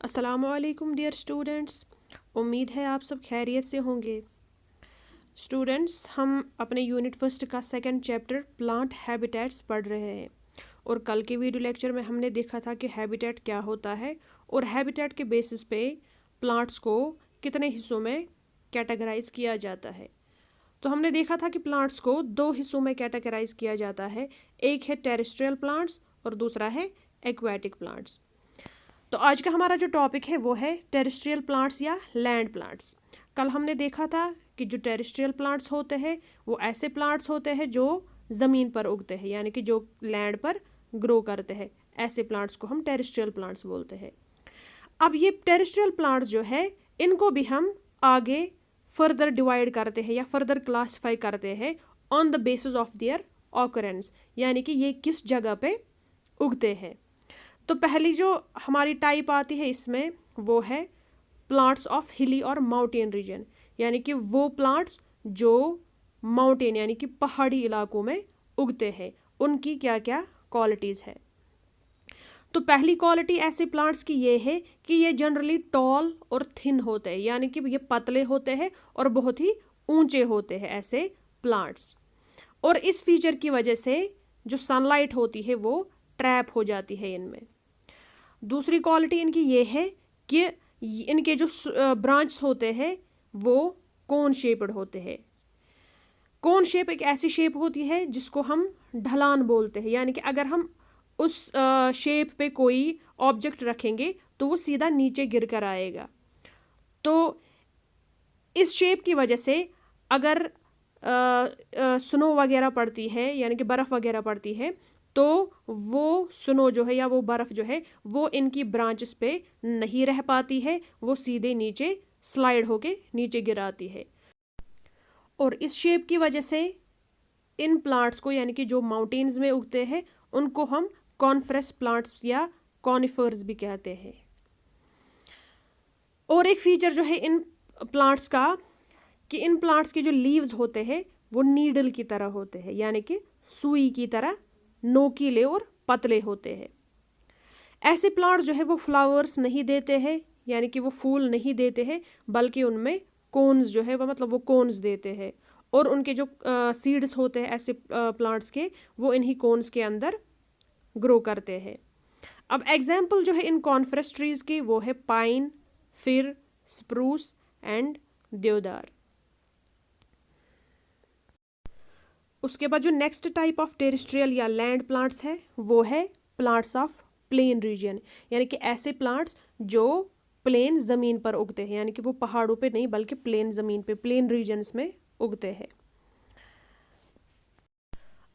अस्सलामुअलैकुम dear students. उम्मीद है आप सब खैरियत से होंगे। स्टूडेंट्स, हम अपने यूनिट फर्स्ट का सेकंड चैप्टर प्लांट हैबिटेट्स पढ़ रहे हैं और कल के वीडियो लेक्चर में हमने देखा था कि हैबिटेट क्या होता है और हैबिटेट के बेसिस पे प्लांट्स को कितने हिस्सों में कैटेगराइज किया जाता है। तो हमने देखा था कि प्लांट्स को दो हिस्सों में कैटेगराइज किया जाता है, एक है टेरेस्ट्रियल प्लांट्स और दूसरा है एक्वेटिक प्लांट्स। तो आज का हमारा जो टॉपिक है वो है टेरेस्ट्रियल प्लांट्स या लैंड प्लांट्स। कल हमने देखा था कि जो टेरेस्ट्रियल प्लांट्स होते हैं वो ऐसे प्लांट्स होते हैं जो ज़मीन पर उगते हैं, यानी कि जो लैंड पर ग्रो करते हैं। ऐसे प्लांट्स को हम टेरेस्ट्रियल प्लांट्स बोलते हैं। अब ये टेरेस्ट्रियल प्लांट्स जो है इनको भी हम आगे फर्दर डिवाइड करते हैं या फर्दर क्लासिफाई करते हैं on the basis of their occurrence, यानी कि ये किस जगह पे उगते हैं। तो पहली जो हमारी टाइप आती है इसमें वो है प्लांट्स ऑफ हिली और माउंटेन रीजन, यानी कि वो प्लांट्स जो माउंटेन यानी कि पहाड़ी इलाकों में उगते हैं, उनकी क्या क्या क्वालिटीज़ है। तो पहली क्वालिटी ऐसे प्लांट्स की ये है कि ये जनरली टॉल और थिन होते हैं, यानी कि ये पतले होते हैं और बहुत ही ऊंचे होते हैं ऐसे प्लांट्स। और इस फीचर की वजह से जो सनलाइट होती है वो ट्रैप हो जाती है इनमें। दूसरी क्वालिटी इनकी ये है कि इनके जो ब्रांच होते हैं वो कोन शेप्ड होते हैं। कोन शेप एक ऐसी शेप होती है जिसको हम ढलान बोलते हैं, यानी कि अगर हम उस शेप पे कोई ऑब्जेक्ट रखेंगे तो वो सीधा नीचे गिर कर आएगा। तो इस शेप की वजह से अगर स्नो वगैरह पड़ती है, यानी कि बर्फ़ वगैरह पड़ती है, तो वो स्नो जो है या वो बर्फ़ जो है वो इनकी ब्रांचेस पे नहीं रह पाती है, वो सीधे नीचे स्लाइड होके नीचे गिराती है। और इस शेप की वजह से इन प्लांट्स को, यानी कि जो माउंटेन्स में उगते हैं, उनको हम कॉनिफरस प्लांट्स या कॉनिफर्स भी कहते हैं। और एक फीचर जो है इन प्लांट्स का कि इन प्लांट्स के जो लीव्स होते हैं वो नीडल की तरह होते हैं, यानी कि सुई की तरह नोकीले और पतले होते हैं। ऐसे प्लांट जो है वो फ्लावर्स नहीं देते हैं, यानी कि वो फूल नहीं देते हैं, बल्कि उनमें कोन्स जो है वो मतलब वो कोन्स देते हैं। और उनके जो सीड्स होते हैं ऐसे प्लांट्स के, वो इन्हीं कोन्स के अंदर ग्रो करते हैं। अब एग्जाम्पल जो है इन कॉनिफरस ट्रीज की वो है पाइन, फिर, स्प्रूस एंड देवदार। उसके बाद जो नेक्स्ट टाइप ऑफ टेरेस्ट्रियल या लैंड प्लांट्स है वो है प्लांट्स ऑफ प्लेन रीजन, यानी कि ऐसे प्लांट्स जो प्लेन ज़मीन पर उगते हैं, यानी कि वो पहाड़ों पे नहीं बल्कि प्लेन ज़मीन पे, प्लेन रीजन्स में उगते हैं।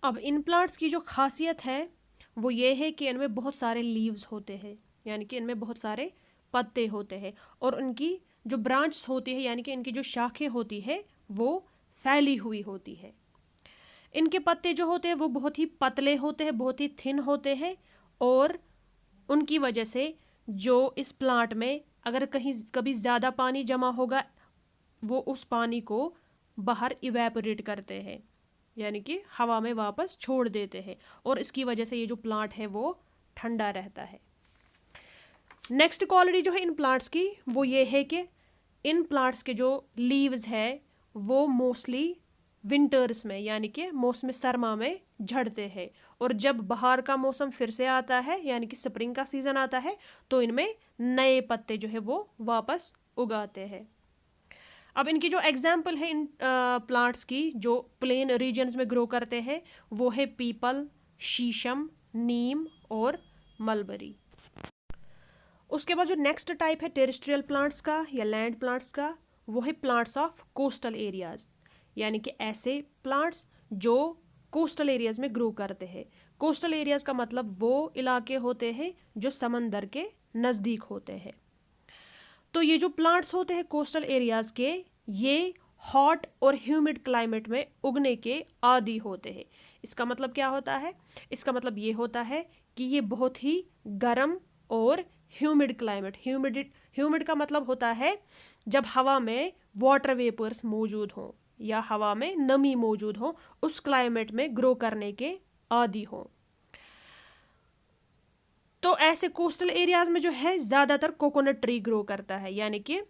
अब इन प्लांट्स की जो खासियत है वो ये है कि इनमें बहुत सारे लीव्स होते हैं, यानी कि इनमें बहुत सारे पत्ते होते हैं, और उनकी जो ब्रांच होती है, यानी कि इनकी जो शाखें होती है वो फैली हुई होती है। इनके पत्ते जो होते हैं वो बहुत ही पतले होते हैं, बहुत ही थिन होते हैं, और उनकी वजह से जो इस प्लांट में अगर कहीं कभी ज़्यादा पानी जमा होगा वो उस पानी को बाहर इवेपोरेट करते हैं, यानी कि हवा में वापस छोड़ देते हैं, और इसकी वजह से ये जो प्लांट है वो ठंडा रहता है। नेक्स्ट क्वालिटी जो है इन प्लांट्स की वो ये है कि इन प्लांट्स के जो लीव्स है वो मोस्टली विंटर्स में, यानी कि मौसम सरमा में झड़ते हैं, और जब बाहर का मौसम फिर से आता है, यानी कि स्प्रिंग का सीजन आता है, तो इनमें नए पत्ते जो है वो वापस उगाते हैं। अब इनकी जो एग्जाम्पल है इन प्लांट्स की जो प्लेन रीजन्स में ग्रो करते हैं वो है पीपल, शीशम, नीम और मलबरी। उसके बाद जो नेक्स्ट टाइप है टेरेस्ट्रियल प्लांट्स का या लैंड प्लांट्स का वो है प्लांट्स ऑफ कोस्टल एरियाज, यानी कि ऐसे प्लांट्स जो कोस्टल एरियाज में ग्रो करते हैं। कोस्टल एरियाज का मतलब वो इलाके होते हैं जो समंदर के नज़दीक होते हैं। तो ये जो प्लांट्स होते हैं कोस्टल एरियाज के, ये हॉट और ह्यूमिड क्लाइमेट में उगने के आदी होते हैं। इसका मतलब क्या होता है? इसका मतलब ये होता है कि ये बहुत ही गर्म और ह्यूमिड क्लाइमेट, ह्यूमिड का मतलब होता है जब हवा में वाटर वेपर्स मौजूद हों या हवा में नमी मौजूद हो, उस क्लाइमेट में ग्रो करने के आदी हो। तो ऐसे कोस्टल एरियाज में जो है ज़्यादातर कोकोनट ट्री ग्रो करता है, यानी कि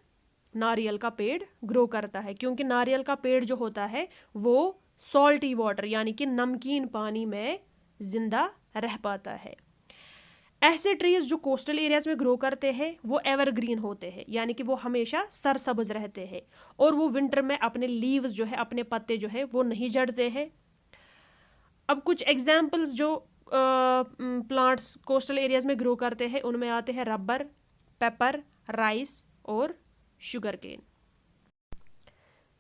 नारियल का पेड़ ग्रो करता है, क्योंकि नारियल का पेड़ जो होता है वो सॉल्टी वाटर यानी कि नमकीन पानी में जिंदा रह पाता है। ऐसे ट्रीज जो कोस्टल एरियाज में ग्रो करते हैं वो एवरग्रीन होते हैं, यानी कि वो हमेशा सरसब्ज रहते हैं और वो विंटर में अपने लीव्स जो है, अपने पत्ते जो है वो नहीं झड़ते हैं। अब कुछ एग्जाम्पल्स जो प्लांट्स कोस्टल एरियाज में ग्रो करते हैं उनमें आते हैं रबर, पेपर, राइस और शुगर केन।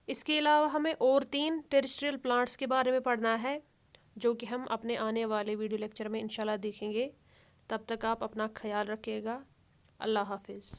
इसके अलावा हमें और 3 टेरेस्ट्रियल प्लांट्स के बारे में पढ़ना है, जो कि हम अपने आने वाले वीडियो लेक्चर में इंशाल्लाह देखेंगे। तब तक आप अपना ख्याल रखिएगा। अल्लाह हाफिज़।